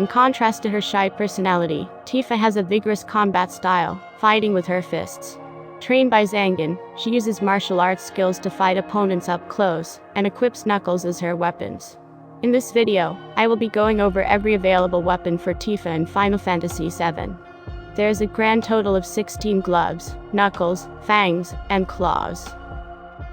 In contrast to her shy personality, Tifa has a vigorous combat style, fighting with her fists. Trained by Zangan, she uses martial arts skills to fight opponents up close, and equips Knuckles as her weapons. In this video, I will be going over every available weapon for Tifa in Final Fantasy VII. There is a grand total of 16 gloves, knuckles, fangs, and claws.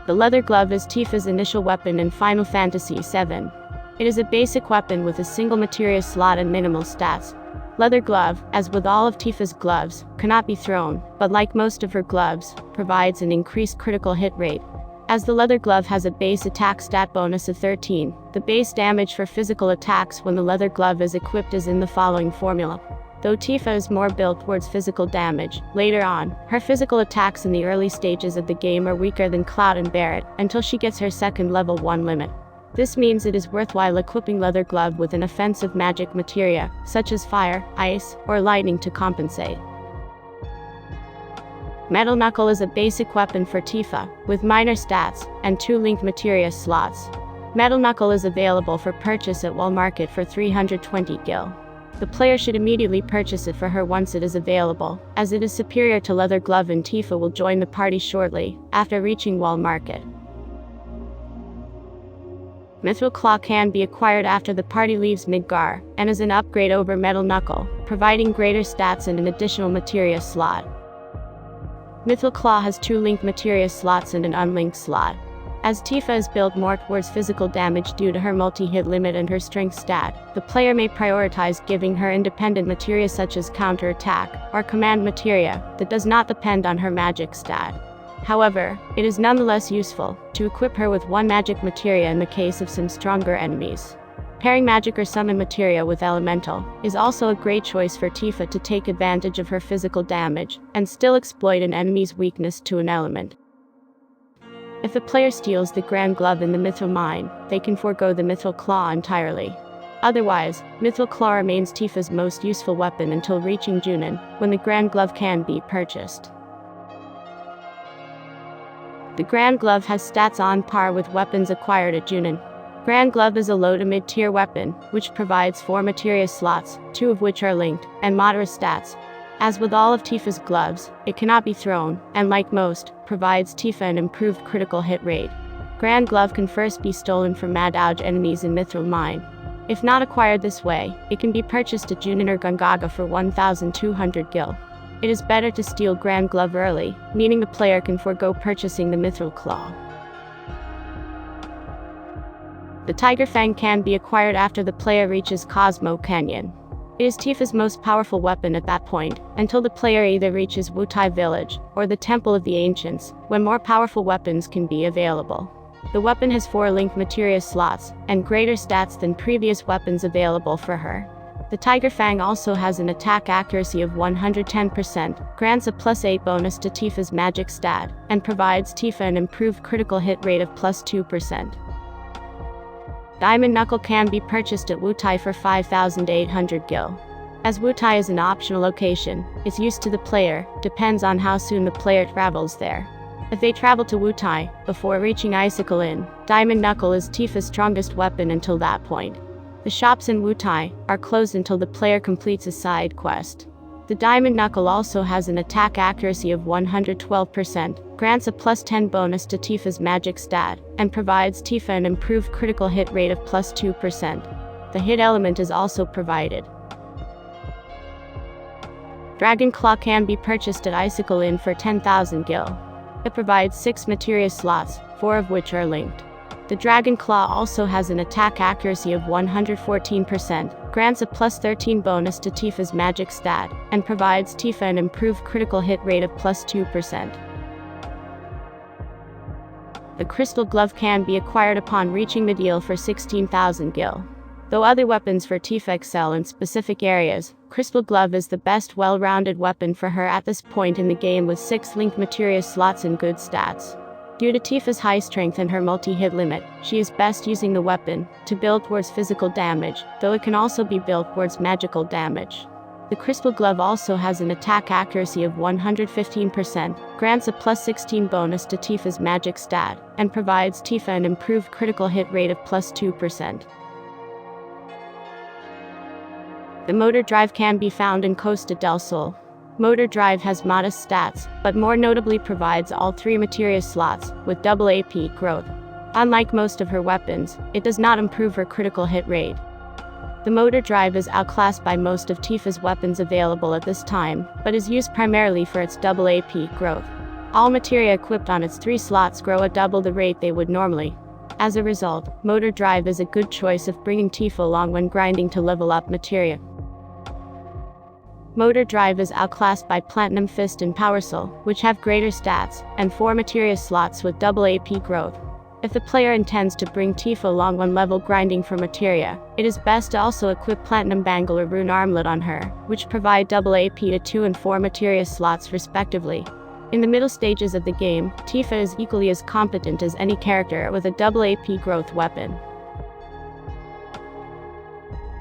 The leather glove is Tifa's initial weapon in Final Fantasy VII. It is a basic weapon with a single materia slot and minimal stats. Leather glove, as with all of Tifa's gloves, cannot be thrown, but like most of her gloves, provides an increased critical hit rate. As the leather glove has a base attack stat bonus of 13, the base damage for physical attacks when the leather glove is equipped is in the following formula. Though Tifa is more built towards physical damage, later on, her physical attacks in the early stages of the game are weaker than Cloud and Barret, until she gets her second level 1 limit. This means it is worthwhile equipping leather glove with an offensive magic materia, such as fire, ice, or lightning to compensate. Metal Knuckle is a basic weapon for Tifa, with minor stats, and 2 linked materia slots. Metal Knuckle is available for purchase at Wall Market for 320 gil. The player should immediately purchase it for her once it is available, as it is superior to leather glove and Tifa will join the party shortly, after reaching Wall Market. Mithril Claw can be acquired after the party leaves Midgar, and is an upgrade over Metal Knuckle, providing greater stats and an additional materia slot. Mithril Claw has 2 linked materia slots and an unlinked slot. As Tifa is built more towards physical damage due to her multi-hit limit and her strength stat, the player may prioritize giving her independent materia such as counter-attack, or command materia, that does not depend on her magic stat. However, it is nonetheless useful to equip her with 1 magic materia in the case of some stronger enemies. Pairing magic or summon materia with elemental is also a great choice for Tifa to take advantage of her physical damage and still exploit an enemy's weakness to an element. If the player steals the Grand Glove in the Mithril Mine, they can forego the Mithril Claw entirely. Otherwise, Mithril Claw remains Tifa's most useful weapon until reaching Junon, when the Grand Glove can be purchased. The Grand Glove has stats on par with weapons acquired at Junon. Grand Glove is a low to mid-tier weapon, which provides 4 materia slots, 2 of which are linked, and moderate stats. As with all of Tifa's gloves, it cannot be thrown, and like most, provides Tifa an improved critical hit rate. Grand Glove can first be stolen from Mad Auge enemies in Mithril Mine. If not acquired this way, it can be purchased at Junon or Gungaga for 1,200 gil. It is better to steal Grand Glove early, meaning the player can forego purchasing the Mithril Claw. The Tiger Fang can be acquired after the player reaches Cosmo Canyon. It is Tifa's most powerful weapon at that point, until the player either reaches Wutai Village, or the Temple of the Ancients, when more powerful weapons can be available. The weapon has 4 linked materia slots, and greater stats than previous weapons available for her. The Tiger Fang also has an attack accuracy of 110%, grants a +8 bonus to Tifa's magic stat, and provides Tifa an improved critical hit rate of +2%. Diamond Knuckle can be purchased at Wutai for 5,800 gil. As Wutai is an optional location, its use to the player depends on how soon the player travels there. If they travel to Wutai before reaching Icicle Inn, Diamond Knuckle is Tifa's strongest weapon until that point. The shops in Wutai are closed until the player completes a side quest. The Diamond Knuckle also has an attack accuracy of 112%, grants a +10 bonus to Tifa's magic stat, and provides Tifa an improved critical hit rate of +2%. The hit element is also provided. Dragon Claw can be purchased at Icicle Inn for 10,000 gil. It provides 6 materia slots, 4 of which are linked. The Dragon Claw also has an attack accuracy of 114%, grants a +13 bonus to Tifa's magic stat, and provides Tifa an improved critical hit rate of +2%. The Crystal Glove can be acquired upon reaching Mideel for 16,000 gil. Though other weapons for Tifa excel in specific areas, Crystal Glove is the best well-rounded weapon for her at this point in the game with 6 linked materia slots and good stats. Due to Tifa's high strength and her multi-hit limit, she is best using the weapon to build towards physical damage, though it can also be built towards magical damage. The Crystal Glove also has an attack accuracy of 115%, grants a +16 bonus to Tifa's magic stat, and provides Tifa an improved critical hit rate of +2%. The motor drive can be found in Costa del Sol. Motor drive has modest stats, but more notably provides all 3 materia slots, with double AP growth. Unlike most of her weapons, it does not improve her critical hit rate. The motor drive is outclassed by most of Tifa's weapons available at this time, but is used primarily for its double AP growth. All materia equipped on its 3 slots grow at double the rate they would normally. As a result, motor drive is a good choice of bringing Tifa along when grinding to level up materia. Motor drive is outclassed by Platinum Fist and Power Soul, which have greater stats, and 4 materia slots with double AP growth. If the player intends to bring Tifa along when level grinding for materia, it is best to also equip Platinum Bangle or Rune Armlet on her, which provide double AP to 2 and 4 materia slots respectively. In the middle stages of the game, Tifa is equally as competent as any character with a double AP growth weapon.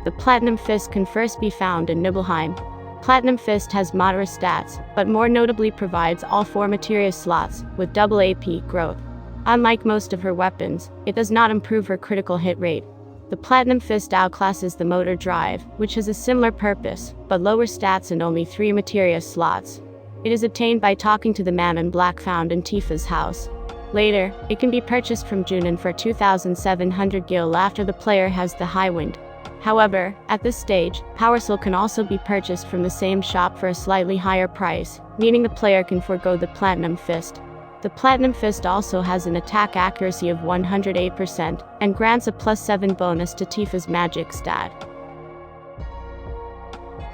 The Platinum Fist can first be found in Nibelheim. Platinum Fist has moderate stats, but more notably provides all 4 materia slots, with double AP growth. Unlike most of her weapons, it does not improve her critical hit rate. The Platinum Fist outclasses the motor drive, which has a similar purpose, but lower stats and only 3 materia slots. It is obtained by talking to the man in black found in Tifa's house. Later, it can be purchased from Junon for 2,700 gil after the player has the High Wind. However, at this stage, Power Soul can also be purchased from the same shop for a slightly higher price, meaning the player can forego the Platinum Fist. The Platinum Fist also has an attack accuracy of 108%, and grants a +7 bonus to Tifa's magic stat.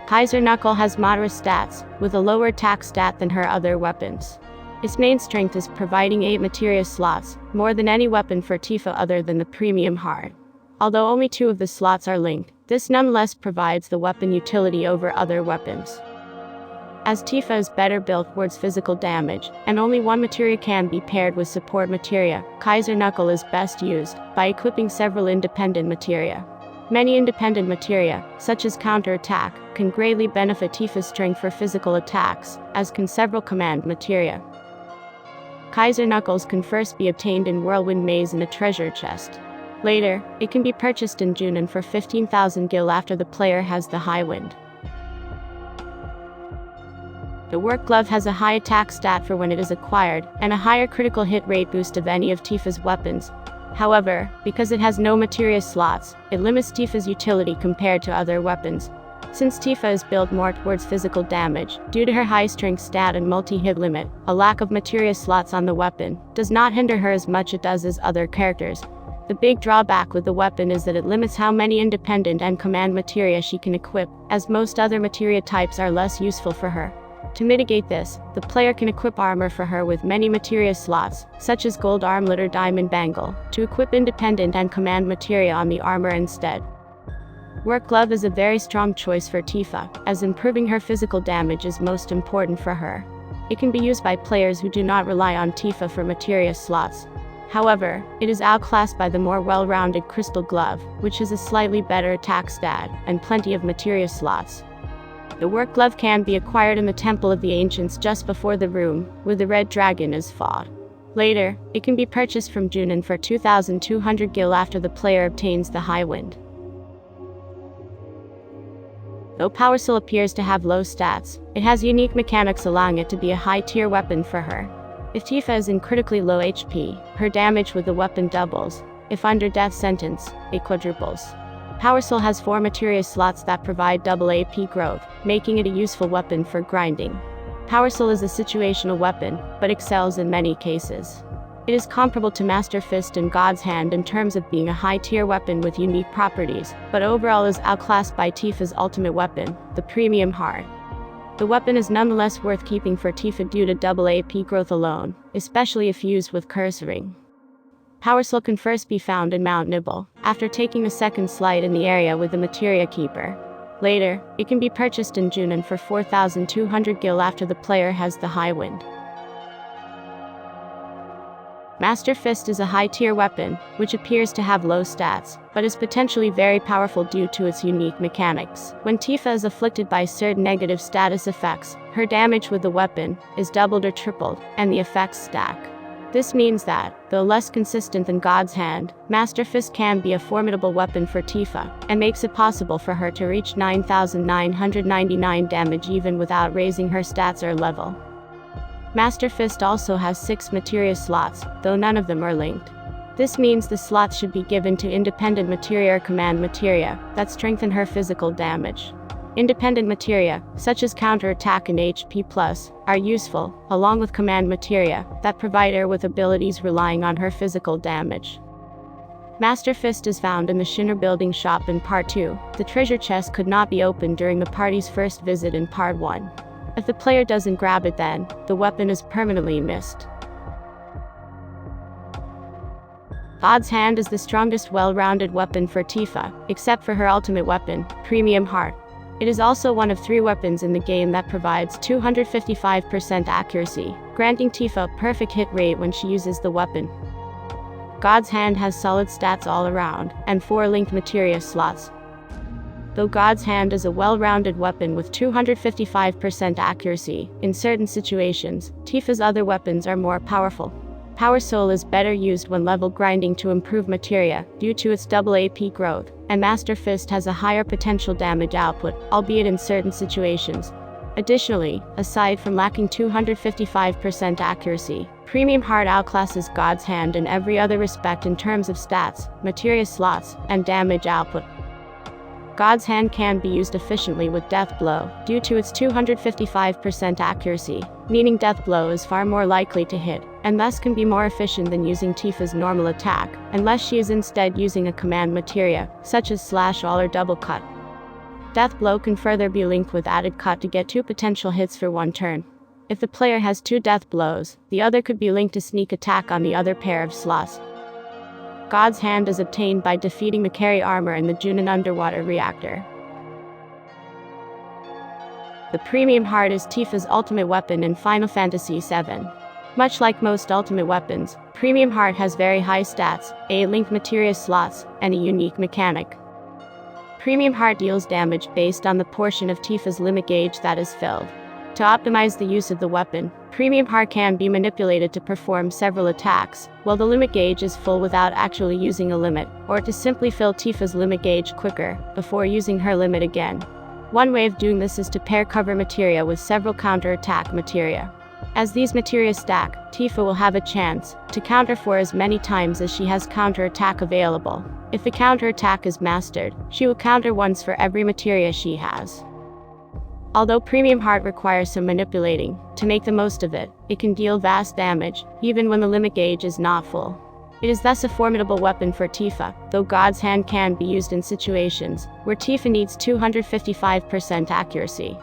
Kaiser Knuckle has moderate stats, with a lower attack stat than her other weapons. Its main strength is providing 8 materia slots, more than any weapon for Tifa other than the Premium Heart. Although only 2 of the slots are linked, this nonetheless provides the weapon utility over other weapons. As Tifa is better built towards physical damage, and only 1 materia can be paired with support materia, Kaiser Knuckle is best used by equipping several independent materia. Many independent materia, such as counter-attack, can greatly benefit Tifa's strength for physical attacks, as can several command materia. Kaiser Knuckles can first be obtained in Whirlwind Maze in a treasure chest. Later, it can be purchased in Junon for 15,000 gil after the player has the High Wind. The Work Glove has a high attack stat for when it is acquired, and a higher critical hit rate boost of any of Tifa's weapons. However, because it has no materia slots, it limits Tifa's utility compared to other weapons. Since Tifa is built more towards physical damage, due to her high strength stat and multi-hit limit, a lack of materia slots on the weapon does not hinder her as much as it does as other characters. The big drawback with the weapon is that it limits how many independent and command materia she can equip, as most other materia types are less useful for her. To mitigate this, the player can equip armor for her with many materia slots, such as gold armlet or diamond bangle, to equip independent and command materia on the armor instead. Work Glove is a very strong choice for Tifa, as improving her physical damage is most important for her. It can be used by players who do not rely on Tifa for materia slots. However, it is outclassed by the more well-rounded Crystal Glove, which has a slightly better attack stat, and plenty of materia slots. The Work Glove can be acquired in the Temple of the Ancients just before the room where the Red Dragon is fought. Later, it can be purchased from Junon for 2,200 gil after the player obtains the High Wind. Though Power Soul appears to have low stats, it has unique mechanics allowing it to be a high-tier weapon for her. If Tifa is in critically low HP, her damage with the weapon doubles. If under death sentence, it quadruples. Power Soul has 4 materia slots that provide double AP growth, making it a useful weapon for grinding. Power Soul is a situational weapon, but excels in many cases. It is comparable to Master Fist and God's Hand in terms of being a high-tier weapon with unique properties, but overall is outclassed by Tifa's ultimate weapon, the Premium Heart. The weapon is nonetheless worth keeping for Tifa due to double AP growth alone, especially if used with cursoring. Power Soul can first be found in Mount Nibel, after taking a second slide in the area with the Materia Keeper. Later, it can be purchased in Junon for 4,200 gil after the player has the High Wind. Master Fist is a high-tier weapon, which appears to have low stats, but is potentially very powerful due to its unique mechanics. When Tifa is afflicted by certain negative status effects, her damage with the weapon is doubled or tripled, and the effects stack. This means that, though less consistent than God's Hand, Master Fist can be a formidable weapon for Tifa, and makes it possible for her to reach 9,999 damage even without raising her stats or level. Master Fist also has 6 materia slots, though none of them are linked. This means the slots should be given to independent materia or command materia that strengthen her physical damage. Independent materia, such as counterattack and HP+, are useful, along with command materia that provide her with abilities relying on her physical damage. Master Fist is found in the Shinra building shop in Part 2. The treasure chest could not be opened during the party's first visit in Part 1. If the player doesn't grab it then, the weapon is permanently missed. God's Hand is the strongest well-rounded weapon for Tifa, except for her ultimate weapon, Premium Heart. It is also one of 3 weapons in the game that provides 255% accuracy, granting Tifa a perfect hit rate when she uses the weapon. God's Hand has solid stats all around, and 4 linked materia slots. Though God's Hand is a well-rounded weapon with 255% accuracy, in certain situations, Tifa's other weapons are more powerful. Power Soul is better used when level grinding to improve materia, due to its double AP growth, and Master Fist has a higher potential damage output, albeit in certain situations. Additionally, aside from lacking 255% accuracy, Premium Heart outclasses God's Hand in every other respect in terms of stats, materia slots, and damage output. God's Hand can be used efficiently with Death Blow, due to its 255% accuracy, meaning Death Blow is far more likely to hit, and thus can be more efficient than using Tifa's normal attack, unless she is instead using a command materia, such as Slash All or Double Cut. Death Blow can further be linked with added Cut to get 2 potential hits for 1 turn. If the player has 2 Death Blows, the other could be linked to Sneak Attack on the other pair of slots. God's Hand is obtained by defeating the carry armor in the Junin underwater reactor. The Premium Heart is Tifa's ultimate weapon in Final Fantasy VII. Much like most ultimate weapons, Premium Heart has very high stats, 8 linked materia slots, and a unique mechanic. Premium Heart deals damage based on the portion of Tifa's limit gauge that is filled. To optimize the use of the weapon, Premium Heart can be manipulated to perform several attacks, while the limit gauge is full without actually using a limit, or to simply fill Tifa's limit gauge quicker, before using her limit again. One way of doing this is to pair cover materia with several counter-attack materia. As these materia stack, Tifa will have a chance to counter for as many times as she has counter-attack available. If the counter-attack is mastered, she will counter once for every materia she has. Although Premium Heart requires some manipulating to make the most of it, it can deal vast damage, even when the limit gauge is not full. It is thus a formidable weapon for Tifa, though God's Hand can be used in situations where Tifa needs 255% accuracy.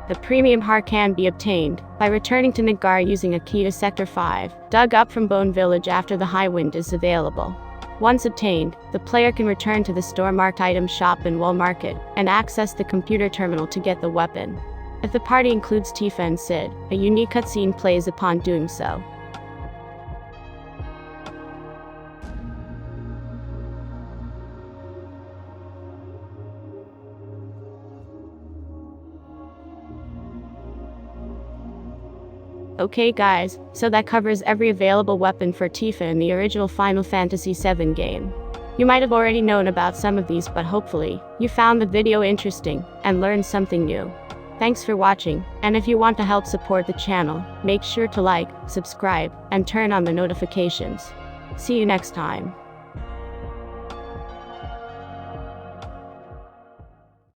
The Premium Heart can be obtained by returning to Midgar using a key to Sector 5, dug up from Bone Village after the High Wind is available. Once obtained, the player can return to the store-marked item shop in Wall Market and access the computer terminal to get the weapon. If the party includes Tifa and Sid, a unique cutscene plays upon doing so. Okay guys, so that covers every available weapon for Tifa in the original Final Fantasy VII game. You might have already known about some of these, but hopefully, you found the video interesting and learned something new. Thanks for watching, and if you want to help support the channel, make sure to like, subscribe, and turn on the notifications. See you next time.